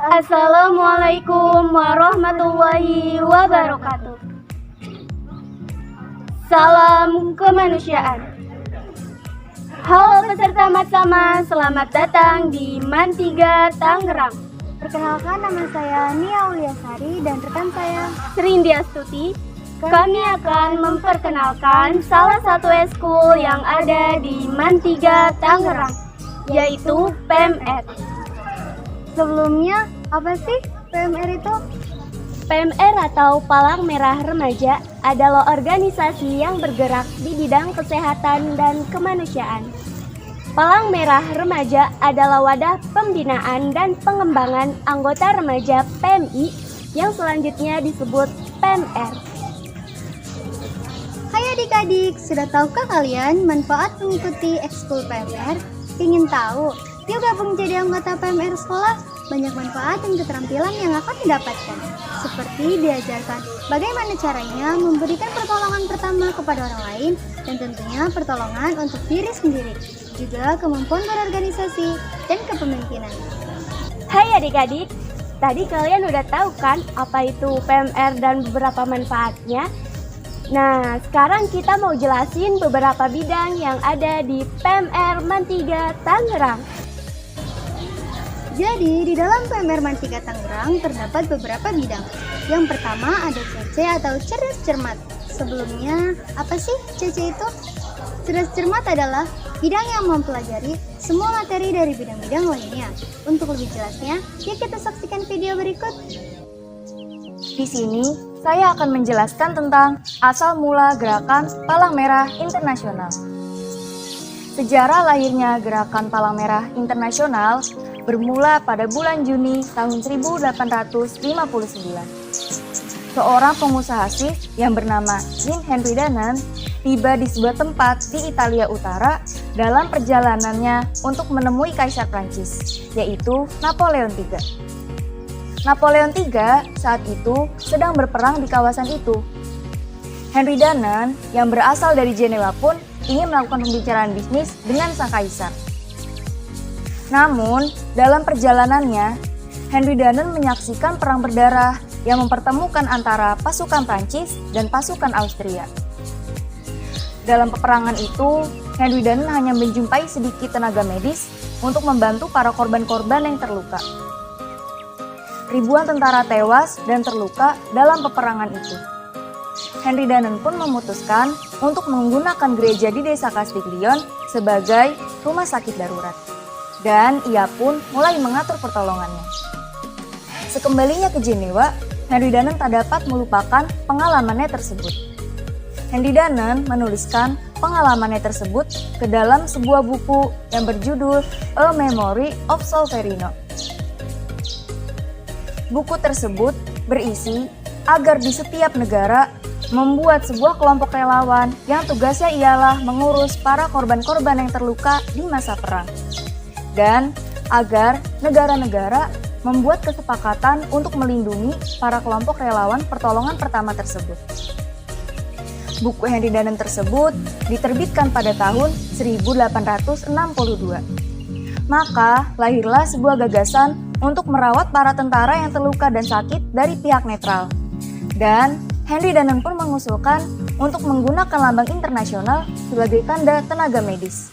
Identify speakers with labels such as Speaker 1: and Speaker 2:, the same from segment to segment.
Speaker 1: Assalamualaikum warahmatullahi wabarakatuh. Salam kemanusiaan. Halo peserta Matsama, selamat datang di MAN 3 Tangerang.
Speaker 2: Perkenalkan, nama saya Nia Uliasari dan rekan saya
Speaker 1: Serindia Astuti. Kami akan memperkenalkan salah satu eskul yang ada di MAN 3 Tangerang, yaitu PMR.
Speaker 2: Sebelumnya, apa sih PMR itu?
Speaker 1: PMR atau Palang Merah Remaja adalah organisasi yang bergerak di bidang kesehatan dan kemanusiaan. Palang Merah Remaja adalah wadah pembinaan dan pengembangan anggota remaja PMI yang selanjutnya disebut PMR.
Speaker 2: Hai adik-adik, sudah tahukah kalian manfaat mengikuti ekskul PMR? Ingin tahu? Yuk gabung jadi anggota PMR sekolah. Banyak manfaat dan keterampilan yang akan didapatkan. Seperti diajarkan bagaimana caranya memberikan pertolongan pertama kepada orang lain dan tentunya pertolongan untuk diri sendiri. Juga kemampuan berorganisasi dan kepemimpinan.
Speaker 1: Hai adik-adik, tadi kalian udah tahu kan apa itu PMR dan beberapa manfaatnya? Nah, sekarang kita mau jelasin beberapa bidang yang ada di PMR MAN 3 Tangerang.
Speaker 2: Jadi, di dalam PMR MAN 3 Tangerang terdapat beberapa bidang. Yang pertama ada CC atau cerdas cermat. Sebelumnya, apa sih CC itu? Cerdas cermat adalah bidang yang mempelajari semua materi dari bidang-bidang lainnya. Untuk lebih jelasnya, yuk kita saksikan video berikut.
Speaker 3: Di sini, saya akan menjelaskan tentang asal mula gerakan Palang Merah Internasional. Sejarah lahirnya gerakan Palang Merah Internasional bermula pada bulan Juni tahun 1859. Seorang pengusaha Swiss yang bernama Jean Henry Dunant tiba di sebuah tempat di Italia Utara dalam perjalanannya untuk menemui Kaisar Prancis, yaitu Napoleon III. Napoleon III saat itu sedang berperang di kawasan itu. Henry Dunant yang berasal dari Jenewa pun ingin melakukan pembicaraan bisnis dengan sang kaisar. Namun, dalam perjalanannya, Henry Dunant menyaksikan perang berdarah yang mempertemukan antara pasukan Prancis dan pasukan Austria. Dalam peperangan itu, Henry Dunant hanya menjumpai sedikit tenaga medis untuk membantu para korban-korban yang terluka. Ribuan tentara tewas dan terluka dalam peperangan itu. Henry Dunant pun memutuskan untuk menggunakan gereja di desa Castiglione sebagai rumah sakit darurat. Dan ia pun mulai mengatur pertolongannya. Sekembalinya ke Jenewa, Henry Dunant tak dapat melupakan pengalamannya tersebut. Henry Dunant menuliskan pengalamannya tersebut ke dalam sebuah buku yang berjudul A Memory of Solferino. Buku tersebut berisi agar di setiap negara membuat sebuah kelompok relawan yang tugasnya ialah mengurus para korban-korban yang terluka di masa perang. Dan agar negara-negara membuat kesepakatan untuk melindungi para kelompok relawan pertolongan pertama tersebut. Buku Henry Dunant tersebut diterbitkan pada tahun 1862. Maka lahirlah sebuah gagasan untuk merawat para tentara yang terluka dan sakit dari pihak netral. Dan Henry Dunant pun mengusulkan untuk menggunakan lambang internasional sebagai tanda tenaga medis.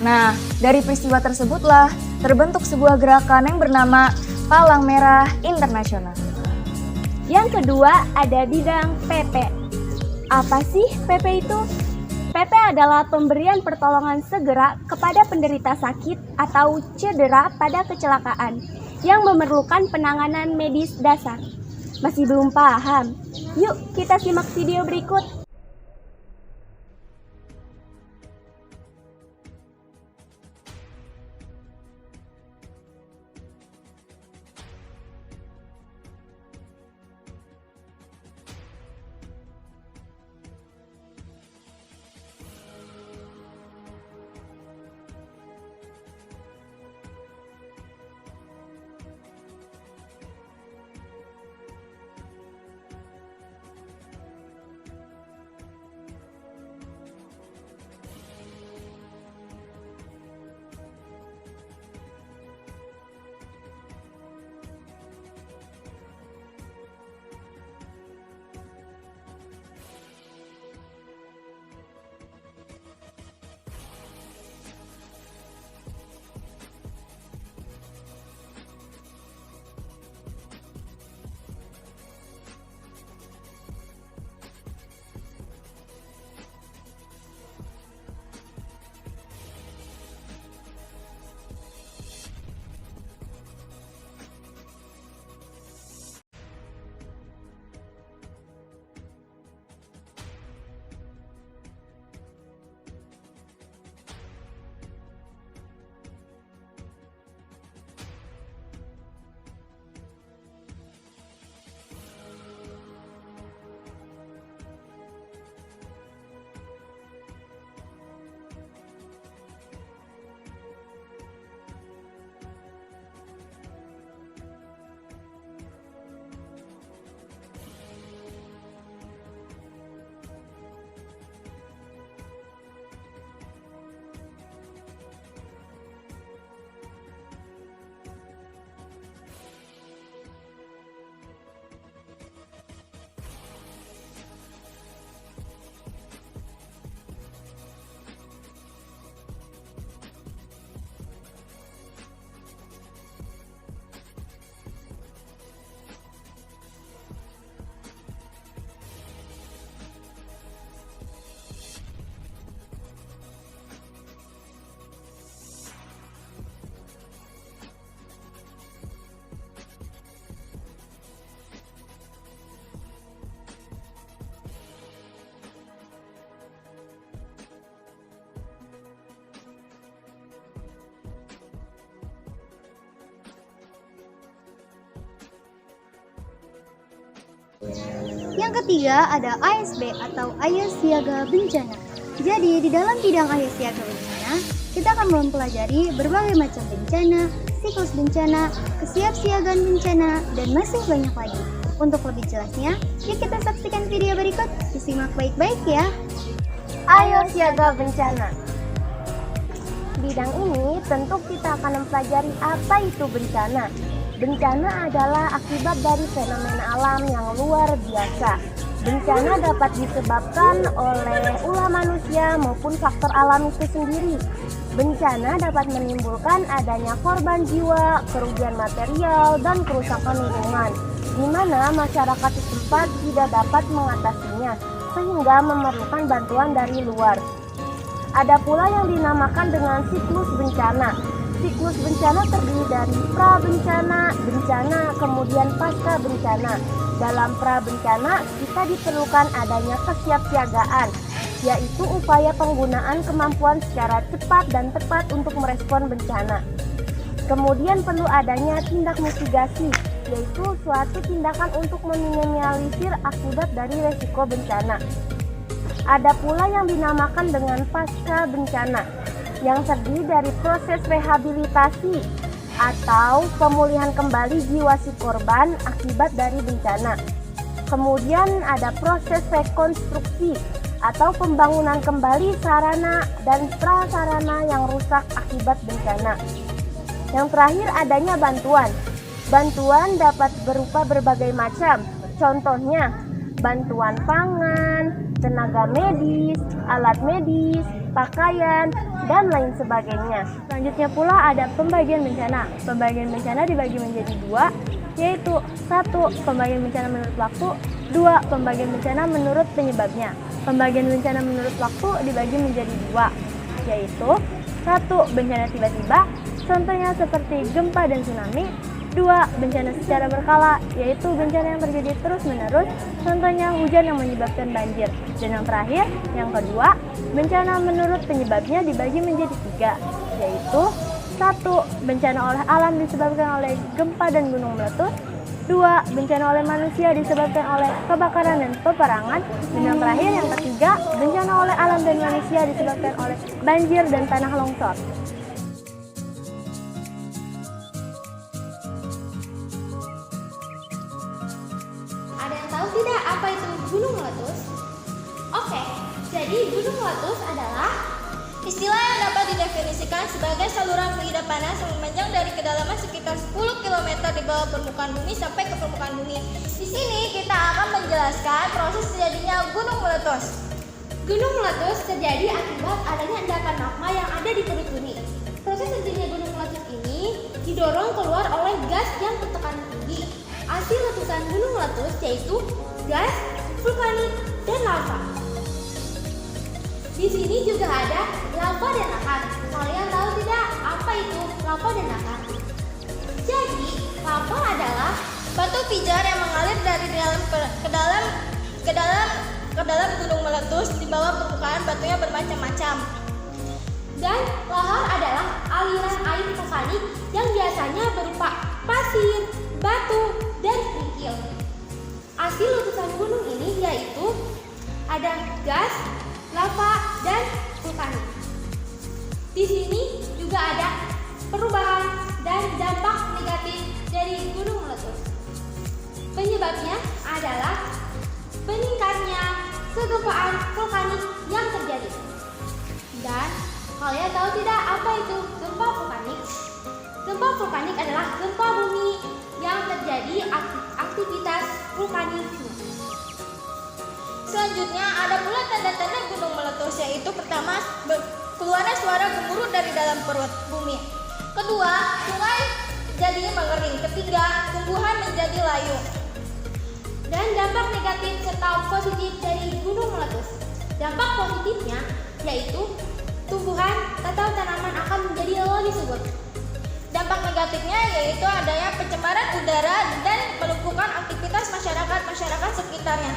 Speaker 3: Nah, dari peristiwa tersebutlah terbentuk sebuah gerakan yang bernama Palang Merah Internasional.
Speaker 1: Yang kedua ada bidang PP. Apa sih PP itu? PP adalah pemberian pertolongan segera kepada penderita sakit atau cedera pada kecelakaan yang memerlukan penanganan medis dasar. Masih belum paham? Yuk kita simak video berikut.
Speaker 2: Yang ketiga ada ASB atau Ayo Siaga Bencana. Jadi di dalam bidang Ayo Siaga Bencana, kita akan mempelajari berbagai macam bencana, siklus bencana, kesiapsiagaan bencana, dan masih banyak lagi. Untuk lebih jelasnya, yuk kita saksikan video berikut. Disimak baik-baik ya.
Speaker 1: Ayo siaga bencana. Bidang ini tentu kita akan mempelajari apa itu bencana. Bencana adalah akibat dari fenomena alam yang luar biasa. Bencana dapat disebabkan oleh ulah manusia maupun faktor alam itu sendiri. Bencana dapat menimbulkan adanya korban jiwa, kerugian material, dan kerusakan lingkungan, di mana masyarakat setempat tidak dapat mengatasinya, sehingga memerlukan bantuan dari luar. Ada pula yang dinamakan dengan siklus bencana. Siklus bencana terdiri dari pra-bencana, bencana, kemudian pasca bencana. Dalam pra-bencana, kita diperlukan adanya kesiapsiagaan, yaitu upaya penggunaan kemampuan secara cepat dan tepat untuk merespon bencana. Kemudian perlu adanya tindak mitigasi, yaitu suatu tindakan untuk meminimalisir akibat dari resiko bencana. Ada pula yang dinamakan dengan pasca bencana, yang terdiri dari proses rehabilitasi atau pemulihan kembali jiwa si korban akibat dari bencana. Kemudian ada proses rekonstruksi atau pembangunan kembali sarana dan prasarana yang rusak akibat bencana. Yang terakhir adanya bantuan. Bantuan dapat berupa berbagai macam, contohnya bantuan pangan, tenaga medis, alat medis, pakaian, dan lain sebagainya. Selanjutnya pula ada pembagian bencana. Pembagian bencana dibagi menjadi dua, yaitu 1. Pembagian bencana menurut waktu, 2. Pembagian bencana menurut penyebabnya. Pembagian bencana menurut waktu dibagi menjadi dua, yaitu 1. Bencana tiba-tiba, contohnya seperti gempa dan tsunami. 2. Bencana secara berkala, yaitu bencana yang terjadi terus-menerus, contohnya hujan yang menyebabkan banjir. Dan yang terakhir, yang kedua, bencana menurut penyebabnya dibagi menjadi 3, yaitu 1. Bencana oleh alam disebabkan oleh gempa dan gunung meletus. 2. Bencana oleh manusia disebabkan oleh kebakaran dan peperangan. Dan yang terakhir, yang ketiga, bencana oleh alam dan manusia disebabkan oleh banjir dan tanah longsor.
Speaker 4: Ada yang tahu tidak apa itu gunung meletus? Oke, jadi gunung meletus adalah istilah yang dapat didefinisikan sebagai saluran fluida panas yang memanjang dari kedalaman sekitar 10 km di bawah permukaan bumi sampai ke permukaan bumi. Di sini kita akan menjelaskan proses terjadinya gunung meletus. Gunung meletus terjadi akibat adanya endapan magma yang ada di perut bumi. Proses terjadinya gunung meletus ini didorong keluar oleh gas yang bertekanan tinggi. Hasil letusan gunung meletus yaitu gas, vulkanik, dan lava. Di sini juga ada lava dan lahar. Kalian tahu tidak apa itu lava dan lahar? Jadi, lava adalah batu pijar yang mengalir dari ke dalam gunung meletus. Di bawah permukaan batunya bermacam-macam. Dan lahar adalah aliran air vulkanik yang biasanya berupa pasir, batu, dan kerikil. Hasil letusan gunung ini yaitu ada gas, lava, dan vulkanik. Di sini juga ada perubahan dan dampak negatif dari gunung meletus. Penyebabnya adalah meningkatnya kegempaan vulkanik yang terjadi. Dan kalian tahu tidak apa itu gempa vulkanik? Gempa vulkanik adalah gempa bumi yang terjadi aktivitas vulkanik. Selanjutnya ada pula tanda-tanda gunung meletus, yaitu pertama, keluarnya suara gemuruh dari dalam perut bumi. Kedua, sungai jadinya mengering. Ketiga, tumbuhan menjadi layu. Dan dampak negatif serta positif dari gunung meletus. Dampak positifnya yaitu tumbuhan atau tanaman akan menjadi lebih subur. Dampak negatifnya yaitu adanya pencemaran udara dan melumpuhkan aktivitas masyarakat sekitarnya.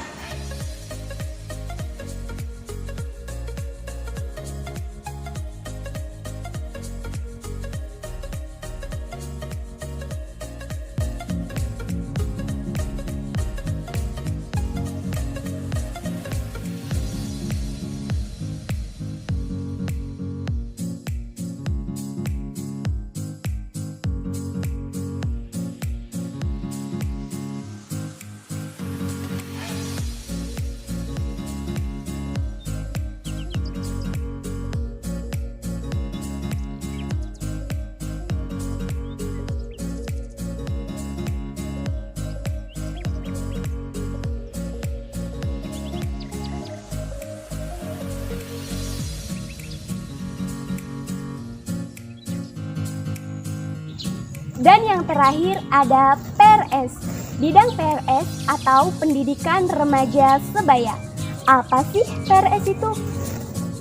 Speaker 1: Dan yang terakhir ada PRS, bidang PRS atau pendidikan remaja sebaya. Apa sih PRS itu?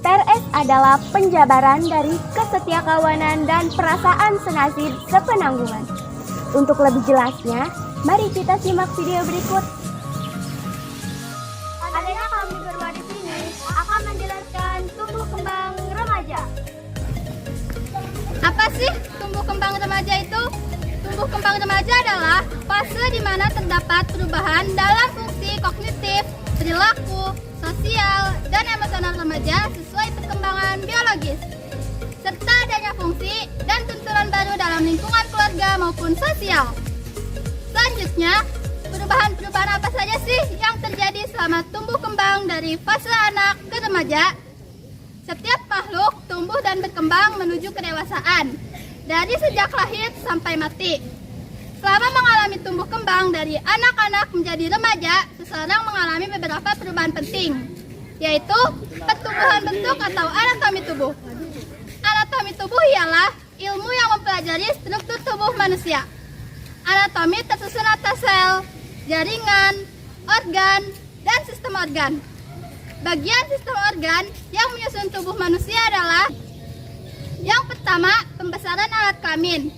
Speaker 1: PRS adalah penjabaran dari kesetiakawanan dan perasaan senasib sepenanggungan. Untuk lebih jelasnya, mari kita simak video berikut.
Speaker 2: Adanya kami berdua di sini akan menjelaskan tumbuh kembang remaja. Apa sih tumbuh kembang remaja itu? Tumbuh kembang remaja adalah fase di mana terdapat perubahan dalam fungsi kognitif, perilaku, sosial, dan emosional remaja sesuai perkembangan biologis, serta adanya fungsi dan tuntunan baru dalam lingkungan keluarga maupun sosial. Selanjutnya, perubahan-perubahan apa saja sih yang terjadi selama tumbuh kembang dari fase anak ke remaja? Setiap makhluk tumbuh dan berkembang menuju kedewasaan, dari sejak lahir sampai mati. Selama mengalami tumbuh kembang dari anak-anak menjadi remaja, seseorang mengalami beberapa perubahan penting, yaitu pertumbuhan bentuk atau anatomi tubuh. Anatomi tubuh ialah ilmu yang mempelajari struktur tubuh manusia. Anatomi tersusun atas sel, jaringan, organ, dan sistem organ. Bagian sistem organ yang menyusun tubuh manusia adalah: yang pertama, pembesaran alat kelamin.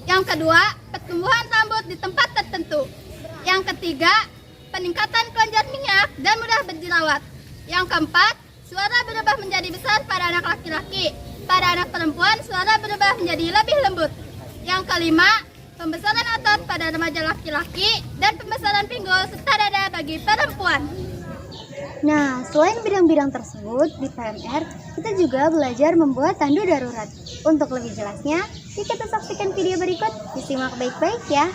Speaker 2: Yang kedua, pertumbuhan rambut di tempat tertentu. Yang ketiga, peningkatan kelenjar minyak dan mudah berjerawat. Yang keempat, suara berubah menjadi besar pada anak laki-laki. Pada anak perempuan, suara berubah menjadi lebih lembut. Yang kelima, pembesaran otot pada remaja laki-laki dan pembesaran pinggul serta dada bagi perempuan.
Speaker 5: Nah, selain bidang-bidang tersebut, di PMR, kita juga belajar membuat tandu darurat. Untuk lebih jelasnya, yuk kita saksikan video berikut. Disimak baik-baik ya.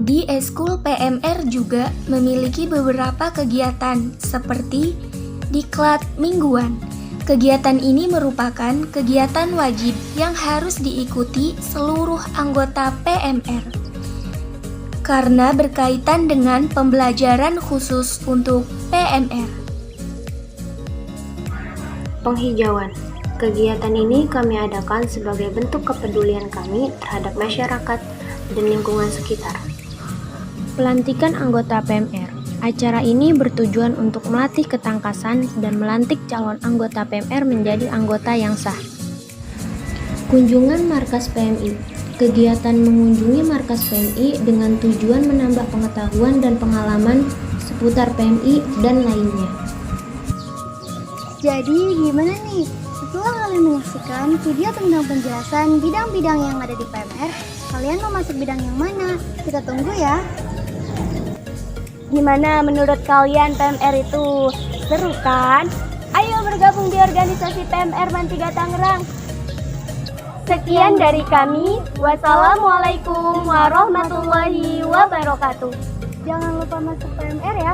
Speaker 1: Di Eskul PMR juga memiliki beberapa kegiatan seperti diklat mingguan. Kegiatan ini merupakan kegiatan wajib yang harus diikuti seluruh anggota PMR karena berkaitan dengan pembelajaran khusus untuk PMR.
Speaker 6: Penghijauan. Kegiatan ini kami adakan sebagai bentuk kepedulian kami terhadap masyarakat dan lingkungan sekitar.
Speaker 7: Pelantikan anggota PMR. Acara ini bertujuan untuk melatih ketangkasan dan melantik calon anggota PMR menjadi anggota yang sah. Kunjungan markas PMI. Kegiatan mengunjungi markas PMI dengan tujuan menambah pengetahuan dan pengalaman seputar PMI dan lainnya.
Speaker 5: Jadi gimana nih?
Speaker 2: Setelah kalian menyaksikan video tentang penjelasan bidang-bidang yang ada di PMR, kalian mau masuk bidang yang mana? Kita tunggu ya.
Speaker 1: Gimana menurut kalian PMR itu seru kan? Ayo bergabung di organisasi PMR MAN 3 Tangerang. Sekian dari kami. Wassalamualaikum warahmatullahi wabarakatuh.
Speaker 2: Jangan lupa masuk PMR ya.